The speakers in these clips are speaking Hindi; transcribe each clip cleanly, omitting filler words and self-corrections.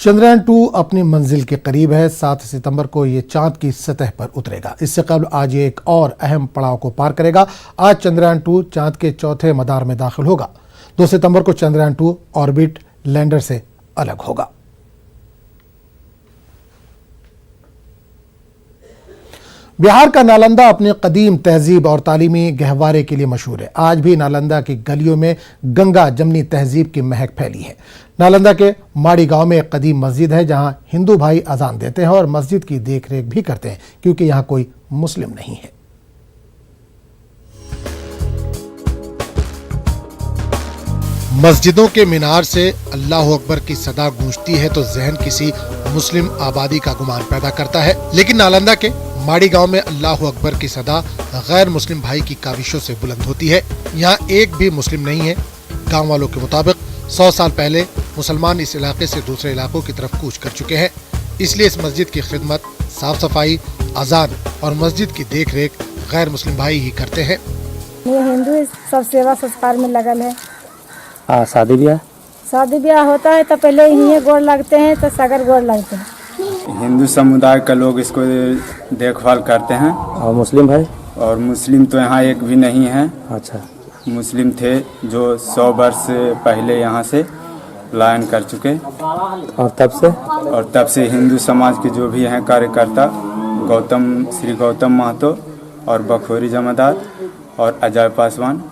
चंद्रयान 2 अपनी मंजिल के करीब है। 7 सितंबर को ये चांद की सतह पर उतरेगा। इससे कबल आज ये एक और अहम पड़ाव को पार करेगा। आज चंद्रयान 2 चांद के चौथे मदार में दाखिल होगा। 2 सितंबर को चंद्रयान 2 ऑर्बिट लैंडर से अलग होगा। बिहार का नालंदा अपने कदीम तहजीब और तालीमी गहवारे के लिए मशहूर है। आज भी नालंदा की गलियों में गंगा जमनी तहजीब की महक फैली है। नालंदा के माड़ी गांव में एक कदीम मस्जिद है जहां हिंदू भाई अजान देते हैं और मस्जिद की देखरेख भी करते हैं क्योंकि यहां कोई मुस्लिम नहीं है। मस्जिदों के मीनार से अल्लाह अकबर की सदा गूंजती है तो जहन किसी मुस्लिम आबादी का गुमान पैदा करता है, लेकिन नालंदा के माड़ी गांव में अल्लाह अकबर की सदा गैर मुस्लिम भाई की काविशों से बुलंद होती है। यहाँ एक भी मुस्लिम नहीं है। गांव वालों के मुताबिक 100 साल पहले मुसलमान इस इलाके से दूसरे इलाकों की तरफ कूच कर चुके हैं, इसलिए इस मस्जिद की खिदमत, साफ सफाई, अजान और मस्जिद की देख रेख गैर मुस्लिम भाई ही करते हैं। ये हिंदू सब सेवा संस्कार में लगल है। शादी ब्याह होता है तो पहले यहीं गोड़ लगते हैं तो सगर गोड़ लगते हैं। हिंदू समुदाय का लोग इसको देखभाल करते हैं। और मुस्लिम भाई? और मुस्लिम तो यहाँ एक भी नहीं है। अच्छा। मुस्लिम थे जो 100 वर्ष पहले यहाँ से पलायन कर चुके और तब से हिंदू समाज के जो भी हैं कार्यकर्ता श्री गौतम महतो और बखोरी जमादार और अजय पासवान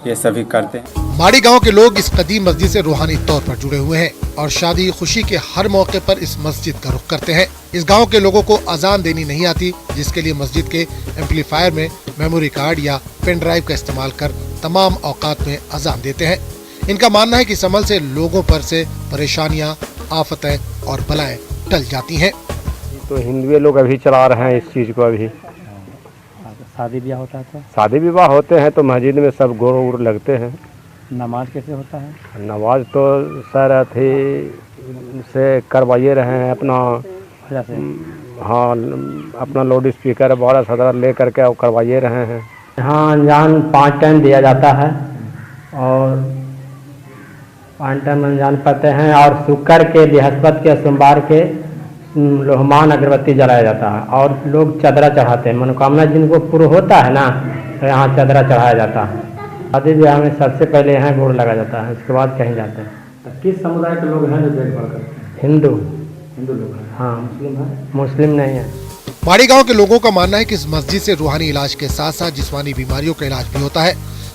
ये सभी करते हैं। माड़ी गांव के लोग इस कदीम मस्जिद से रूहानी तौर पर जुड़े हुए हैं और शादी खुशी के हर मौके पर इस मस्जिद का रुख करते हैं। इस गांव के लोगों को अजान देनी नहीं आती, जिसके लिए मस्जिद के एम्पलीफायर में मेमोरी कार्ड या पेन ड्राइव का इस्तेमाल कर तमाम औकात में अजान देते हैं। इनका मानना है कि इस अमल से लोगों पर से परेशानियां, आफतें और बलाएं टल जाती हैं। तो हिंदू लोग अभी चला रहे हैं इस चीज को। अभी शादी ब्याह होता है तो शादी विवाह होते हैं तो मस्जिद में सब गोड़ उड़ लगते हैं। नमाज कैसे होता है? नमाज तो सर अथी से करवाइए रहे हैं अपना। हाँ, अपना लाउड स्पीकर बड़ा सदर ले करके करवाइए रहे हैं। हाँ, अनजान 5 टाइम दिया जाता है और 5 टाइम अनजान पढ़ते हैं और शुक्र के, बृहस्पति के, सोमवार के लोहमान अगरबत्ती जलाया जाता है और लोग चदरा चढ़ाते हैं। मनोकामना जिनको पूरा होता है ना, तो यहाँ चदरा चढ़ाया जाता है। शादी ब्याह में सबसे पहले यहाँ गोड़ लगा जाता है, उसके बाद कहीं जाते हैं। किस समुदाय के लोग हैं जो देखभाल करते हैं? हिंदू लोग हैं। हाँ, मुस्लिम है? मुस्लिम नहीं है। माड़ी गांव के लोगों का मानना है कि इस मस्जिद से रूहानी इलाज के साथ साथ जिस्मानी बीमारियों का इलाज भी होता है।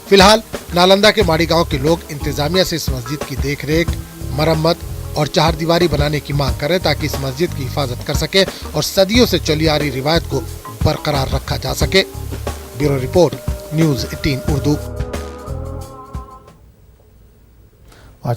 फिलहाल नालंदा के माड़ी गांव के लोग इंतजामिया से इस मस्जिद की देखरेख, मरम्मत और चारदीवारी बनाने की मांग कर रहे हैं ताकि इस मस्जिद की हिफाजत कर सके और सदियों से चली आ रही रिवायत को बरकरार रखा जा सके। Bureau report, news 18 Urdu.